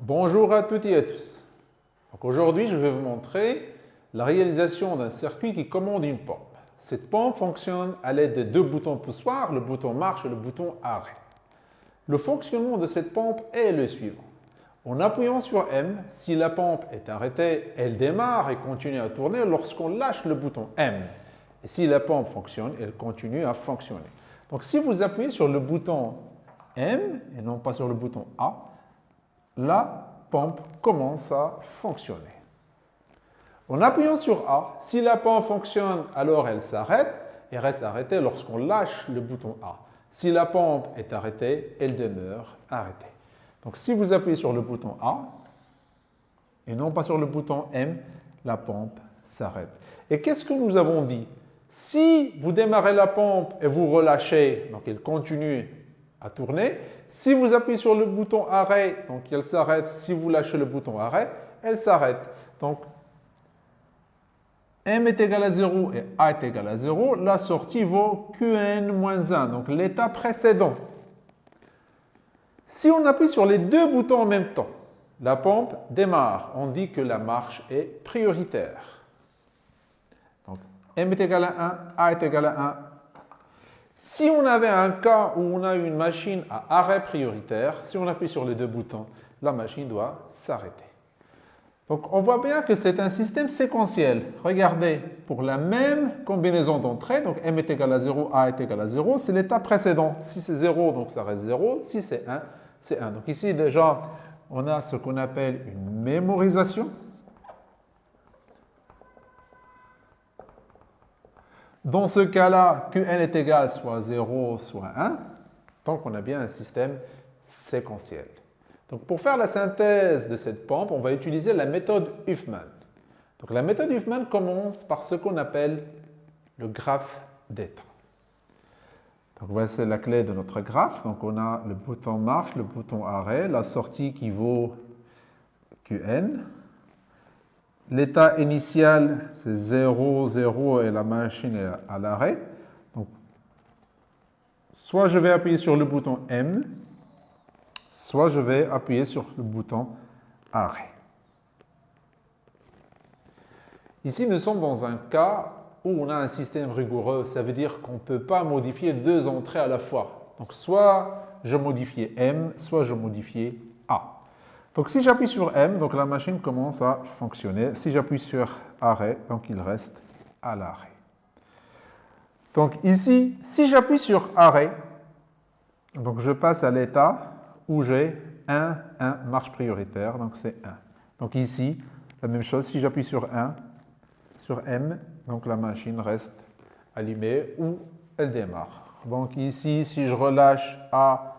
Bonjour à toutes et à tous. Aujourd'hui, je vais vous montrer la réalisation d'un circuit qui commande une pompe. Cette pompe fonctionne à l'aide de deux boutons poussoirs, le bouton marche et le bouton arrêt. Le fonctionnement de cette pompe est le suivant. En appuyant sur M, si la pompe est arrêtée, elle démarre et continue à tourner lorsqu'on lâche le bouton M. Et si la pompe fonctionne, elle continue à fonctionner. Donc si vous appuyez sur le bouton M et non pas sur le bouton A, la pompe commence à fonctionner. En appuyant sur A, si la pompe fonctionne, alors elle s'arrête et reste arrêtée lorsqu'on lâche le bouton A. Si la pompe est arrêtée, elle demeure arrêtée. Donc si vous appuyez sur le bouton A et non pas sur le bouton M, la pompe s'arrête. Et qu'est-ce que nous avons dit? Si vous démarrez la pompe et vous relâchez, donc elle continue à tourner. Si vous appuyez sur le bouton arrêt, donc elle s'arrête. Si vous lâchez le bouton arrêt, elle s'arrête. Donc M est égal à 0 et A est égal à 0. La sortie vaut Qn-1, donc l'état précédent. Si on appuie sur les deux boutons en même temps, la pompe démarre. On dit que la marche est prioritaire. Donc M est égal à 1, A est égal à 1. Si on avait un cas où on a une machine à arrêt prioritaire, si on appuie sur les deux boutons, la machine doit s'arrêter. Donc on voit bien que c'est un système séquentiel. Regardez, pour la même combinaison d'entrées, donc M est égal à 0, A est égal à 0, c'est l'état précédent. Si c'est 0, donc ça reste 0. Si c'est 1, c'est 1. Donc ici déjà, on a ce qu'on appelle une mémorisation. Dans ce cas-là, Qn est égal soit 0, soit 1. Donc, on a bien un système séquentiel. Donc, pour faire la synthèse de cette pompe, on va utiliser la méthode Huffman. Donc, la méthode Huffman commence par ce qu'on appelle le graphe d'état. Donc, voici la clé de notre graphe. Donc, on a le bouton marche, le bouton arrêt, la sortie qui vaut Qn. L'état initial, c'est 0, 0 et la machine est à l'arrêt. Donc, soit je vais appuyer sur le bouton M, soit je vais appuyer sur le bouton arrêt. Ici, nous sommes dans un cas où on a un système rigoureux. Ça veut dire qu'on ne peut pas modifier deux entrées à la fois. Donc, soit je modifiais M, soit je modifiais A. Donc si j'appuie sur M, donc la machine commence à fonctionner. Si j'appuie sur arrêt, donc il reste à l'arrêt. Donc ici, si j'appuie sur arrêt, donc je passe à l'état où j'ai 1, marche prioritaire, donc c'est 1. Donc ici, la même chose, si j'appuie sur 1, sur M, donc la machine reste allumée ou elle démarre. Donc ici, si je relâche A,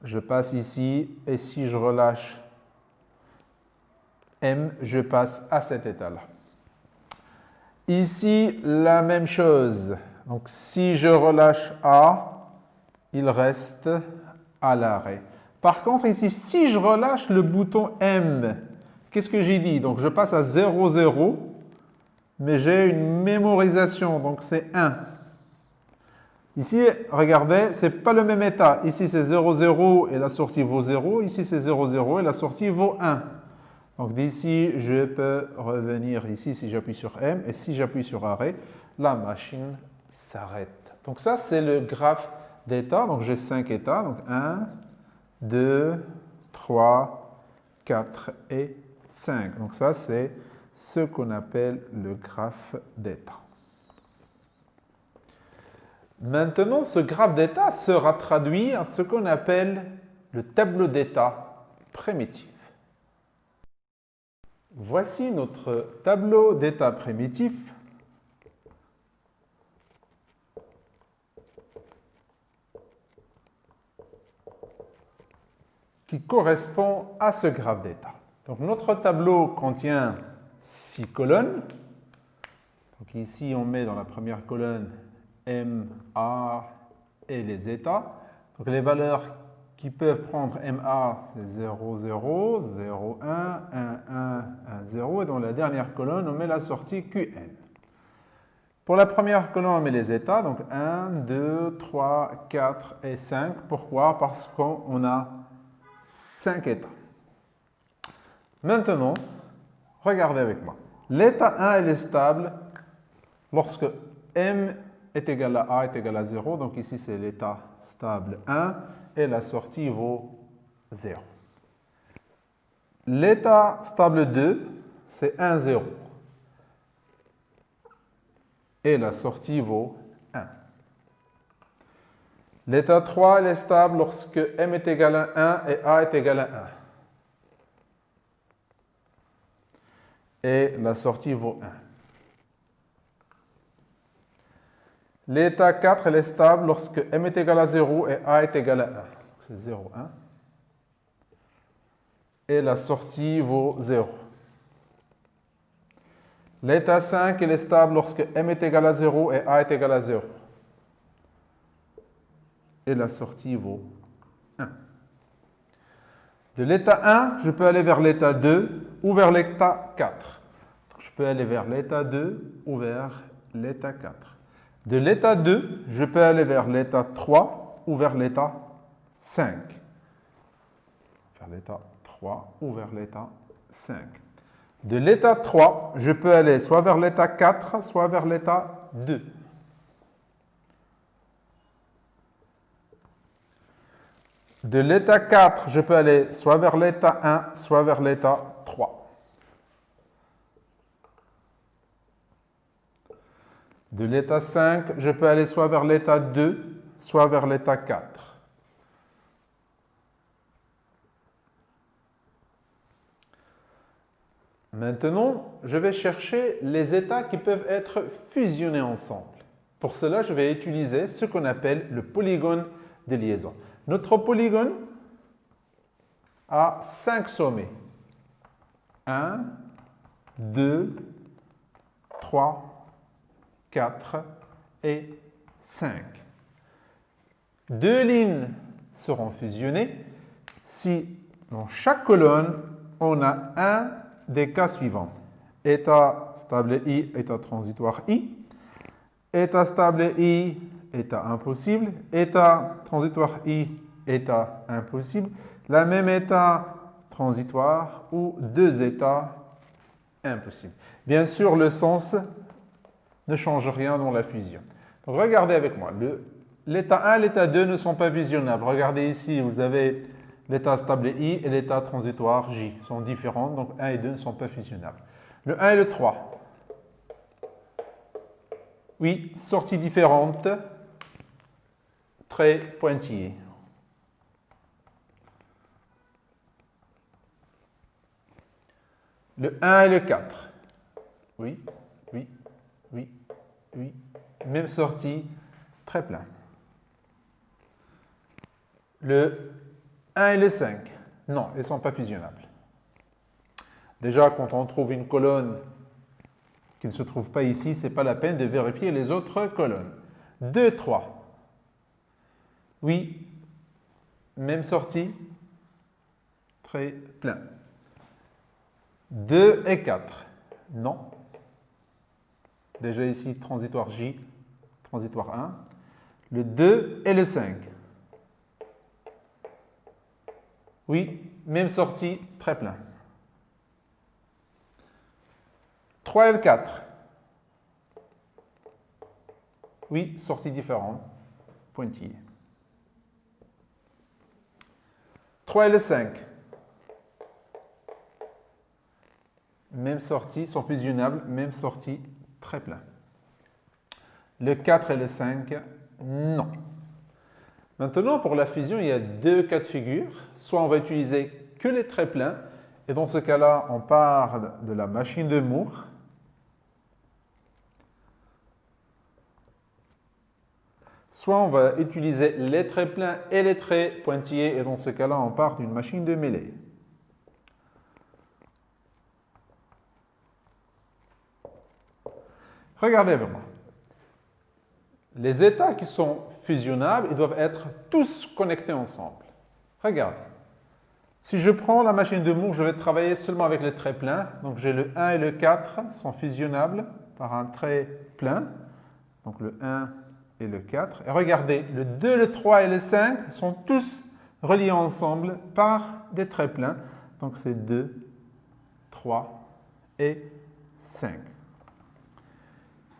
je passe ici, et si je relâche M, je passe à cet état-là. Ici, la même chose. Donc, si je relâche A, il reste à l'arrêt. Par contre, ici, si je relâche le bouton M, qu'est-ce que j'ai dit? Donc, je passe à 0, 0, mais j'ai une mémorisation, donc c'est 1. Ici, regardez, ce n'est pas le même état. Ici, c'est 0, 0 et la sortie vaut 0. Ici, c'est 0, 0 et la sortie vaut 1. Donc d'ici, je peux revenir ici si j'appuie sur M. Et si j'appuie sur arrêt, la machine s'arrête. Donc ça, c'est le graphe d'état. Donc j'ai 5 états. Donc 1, 2, 3, 4 et 5. Donc ça, c'est ce qu'on appelle le graphe d'état. Maintenant, ce graphe d'état sera traduit en ce qu'on appelle le tableau d'état primitif. Voici notre tableau d'état primitif. Qui correspond à ce graphe d'état. Donc notre tableau contient 6 colonnes. Donc ici, on met dans la première colonne M, A et les états. Donc les valeurs qui peuvent prendre MA, c'est 0, 0, 0, 1, 1, 1, 1, 0. Et dans la dernière colonne, on met la sortie Qn. Pour la première colonne, on met les états. Donc 1, 2, 3, 4 et 5. Pourquoi? Parce qu'on a 5 états. Maintenant, regardez avec moi. L'état 1 il est stable lorsque m est égal à a est égal à 0. Donc ici, c'est l'état stable 1 et la sortie vaut 0. L'état stable 2, c'est 1, 0. Et la sortie vaut 1. L'état 3 il est stable lorsque m est égal à 1 et a est égal à 1. Et la sortie vaut 1. L'état 4 il est stable lorsque m est égal à 0 et a est égal à 1. C'est 0, 1. Et la sortie vaut 0. L'état 5 il est stable lorsque m est égal à 0 et a est égal à 0. Et la sortie vaut 1. De l'état 1, je peux aller vers l'état 2 ou vers l'état 4. Donc, je peux aller vers l'état 2 ou vers l'état 4. De l'état 2, je peux aller vers l'état 3 ou vers l'état 5. Vers l'état 3 ou vers l'état 5. De l'état 3, je peux aller soit vers l'état 4, soit vers l'état 2. De l'état 4, je peux aller soit vers l'état 1, soit vers l'état 3. De l'état 5, je peux aller soit vers l'état 2, soit vers l'état 4. Maintenant, je vais chercher les états qui peuvent être fusionnés ensemble. Pour cela, je vais utiliser ce qu'on appelle le polygone de liaison. Notre polygone a 5 sommets. 1, 2, 3, 4 et 5. Deux lignes seront fusionnées si dans chaque colonne, on a un des cas suivants. État stable I, état transitoire I. État stable I, état impossible. État transitoire I, état impossible. La même état transitoire ou deux états impossibles. Bien sûr, le sens ne change rien dans la fusion. Donc, regardez avec moi. L'état 1 et l'état 2 ne sont pas fusionnables. Regardez ici, vous avez l'état stable I et l'état transitoire J. Ils sont différents, donc 1 et 2 ne sont pas fusionnables. Le 1 et le 3. Oui, sorties différentes, très pointillés. Le 1 et le 4. Oui, oui, oui, oui. Même sortie, très plein. Le 1 et le 5. Non, ils ne sont pas fusionnables. Déjà, quand on trouve une colonne qui ne se trouve pas ici, ce n'est pas la peine de vérifier les autres colonnes. 2, 3. Oui, même sortie, très plein. 2 et 4. Non. Déjà ici, transitoire J, transitoire 1. Le 2 et le 5. Oui, même sortie, très plein. 3 et le 4. Oui, sortie différente, pointillée. 3 et le 5. Même sortie, sont fusionnables, même sortie, très plein. Le 4 et le 5, non. Maintenant, pour la fusion, il y a deux cas de figure. Soit on va utiliser que les très pleins, et dans ce cas-là, on part de la machine de Moore. Soit on va utiliser les traits pleins et les traits pointillés, et dans ce cas-là, on part d'une machine de Meillet. Regardez avec moi. Les états qui sont fusionnables, ils doivent être tous connectés ensemble. Regarde. Si je prends la machine de Moore, je vais travailler seulement avec les traits pleins. Donc j'ai le 1 et le 4 sont fusionnables par un trait plein. Donc le 1 et le 4. Et regardez, le 2, le 3 et le 5 sont tous reliés ensemble par des traits pleins. Donc c'est 2 3 et 5.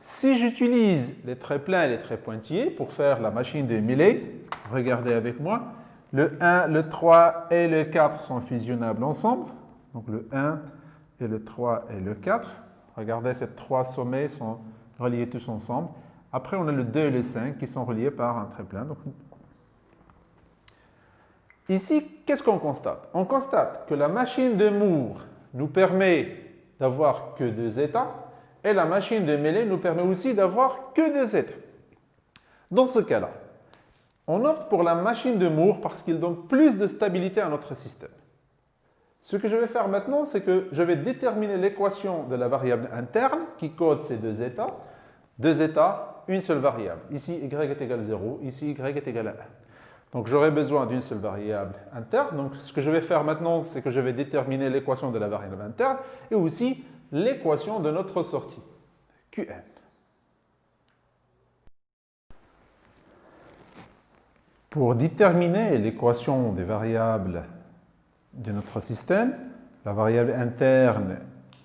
Si j'utilise les traits pleins et les traits pointillés pour faire la machine de Millet, regardez avec moi, le 1, le 3 et le 4 sont fusionnables ensemble. Donc le 1 et le 3 et le 4. Regardez, ces trois sommets sont reliés tous ensemble. Après, on a le 2 et le 5 qui sont reliés par un trait plein. Donc, ici, qu'est-ce qu'on constate? On constate que la machine de Moore nous permet d'avoir que 2 états et la machine de Mealy nous permet aussi d'avoir que 2 états. Dans ce cas-là, on opte pour la machine de Moore parce qu'il donne plus de stabilité à notre système. Ce que je vais faire maintenant, c'est que je vais déterminer l'équation de la variable interne qui code ces 2 états. 2 états, une seule variable. Ici, y est égal à 0, ici, y est égal à 1. Donc, j'aurai besoin d'une seule variable interne. Donc, ce que je vais faire maintenant, c'est que je vais déterminer l'équation de la variable interne et aussi l'équation de notre sortie, Qn. Pour déterminer l'équation des variables de notre système, la variable interne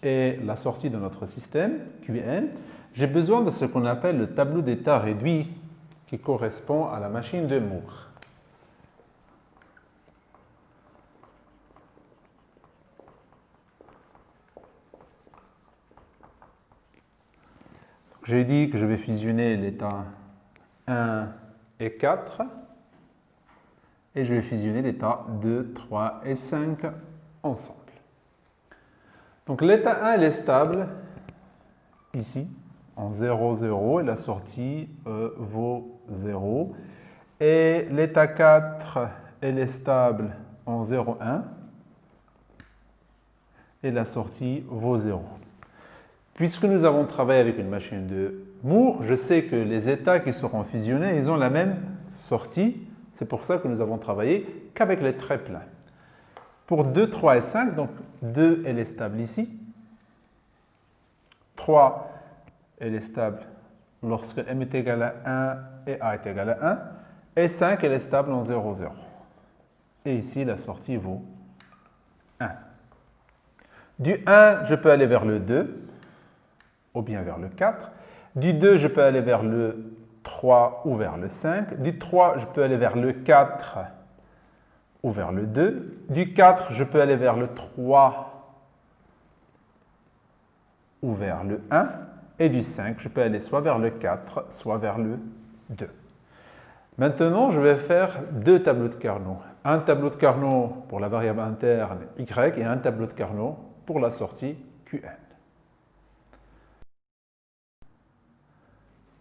et la sortie de notre système, Qn, j'ai besoin de ce qu'on appelle le tableau d'état réduit qui correspond à la machine de Moore. J'ai dit que je vais fusionner l'état 1 et 4 et je vais fusionner l'état 2, 3 et 5 ensemble. Donc l'état 1 il est stable ici en 0, 0 et la sortie vaut 0. Et l'état 4 elle est stable en 0, 1 et la sortie vaut 0. Puisque nous avons travaillé avec une machine de Moore, je sais que les états qui seront fusionnés, ils ont la même sortie. C'est pour ça que nous avons travaillé qu'avec les traits pleins. Pour 2, 3 et 5, donc 2, elle est stable ici. 3, elle est stable lorsque m est égal à 1 et a est égal à 1. Et 5, elle est stable en 0, 0. Et ici, la sortie vaut 1. Du 1, je peux aller vers le 2. Ou bien vers le 4. Du 2, je peux aller vers le 3 ou vers le 5. Du 3, je peux aller vers le 4 ou vers le 2. Du 4, je peux aller vers le 3 ou vers le 1. Et du 5, je peux aller soit vers le 4, soit vers le 2. Maintenant, je vais faire 2 tableaux de Carnot. Un tableau de Carnot pour la variable interne y et un tableau de Carnot pour la sortie Qn.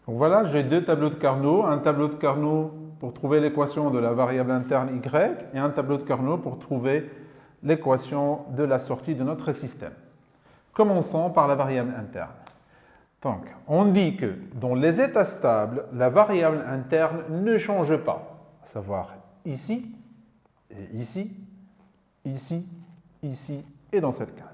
Donc voilà, j'ai 2 tableaux de Carnot, un tableau de Carnot pour trouver l'équation de la variable interne y et un tableau de Carnot pour trouver l'équation de la sortie de notre système. Commençons par la variable interne. Donc, on dit que dans les états stables, la variable interne ne change pas, à savoir ici, et ici, ici, ici et dans cette case.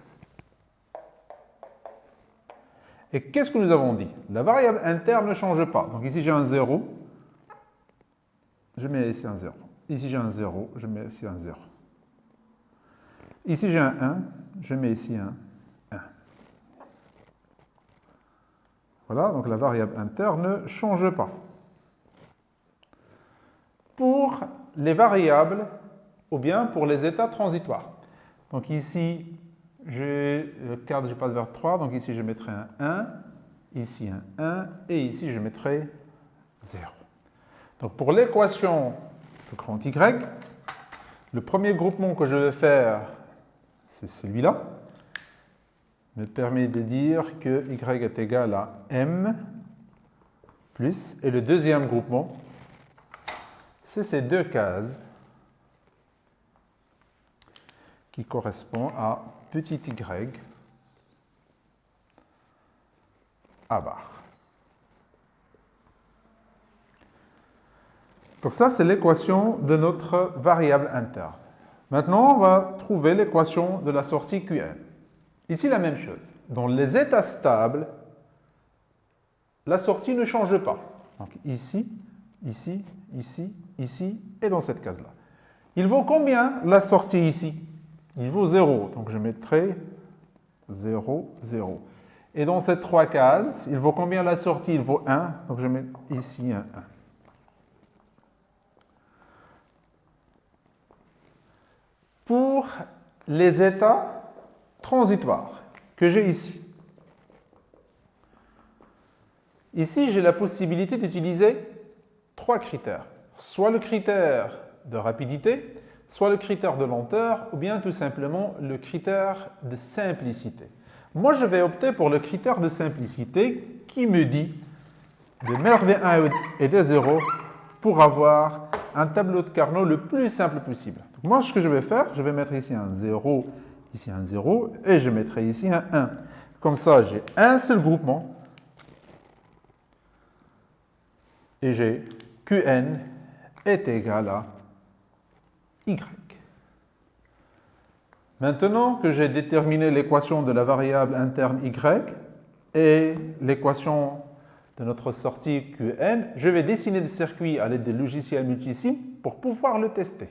Et qu'est-ce que nous avons dit? La variable interne ne change pas. Donc ici j'ai un 0, je mets ici un 0. Ici j'ai un 0, je mets ici un 0. Ici j'ai un 1, je mets ici un 1. Voilà, donc la variable interne ne change pas. Pour les variables, ou bien pour les états transitoires. Donc ici, j'ai 4, je passe vers 3, donc ici je mettrai un 1, ici un 1, et ici je mettrai 0. Donc pour l'équation de grand Y, le premier groupement que je vais faire, c'est celui-là. Me permet de dire que Y est égal à M plus, et le deuxième groupement, c'est ces 2 cases qui correspondent à petit y à bar. Donc ça, c'est l'équation de notre variable interne. Maintenant, on va trouver l'équation de la sortie Qn. Ici, la même chose. Dans les états stables, la sortie ne change pas. Donc ici, ici, ici, ici et dans cette case-là. Il vaut combien la sortie ici? Il vaut 0. Donc je mettrai 0, 0. Et dans ces trois cases, il vaut combien la sortie? Il vaut 1. Donc je mets ici un 1. Pour les états transitoires que j'ai ici, j'ai la possibilité d'utiliser trois critères. Soit le critère de rapidité, soit le critère de lenteur, ou bien tout simplement le critère de simplicité. Moi, je vais opter pour le critère de simplicité qui me dit de mettre des 1 et des 0 pour avoir un tableau de Carnot le plus simple possible. Donc moi, ce que je vais faire, je vais mettre ici un 0, ici un 0, et je mettrai ici un 1. Comme ça, j'ai un seul groupement, et j'ai Qn est égal à Y. Maintenant que j'ai déterminé l'équation de la variable interne y et l'équation de notre sortie Qn, je vais dessiner le circuit à l'aide des logiciels multisim pour pouvoir le tester.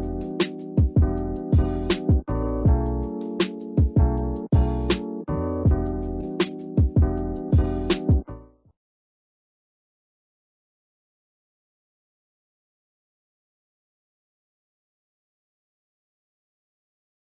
plus.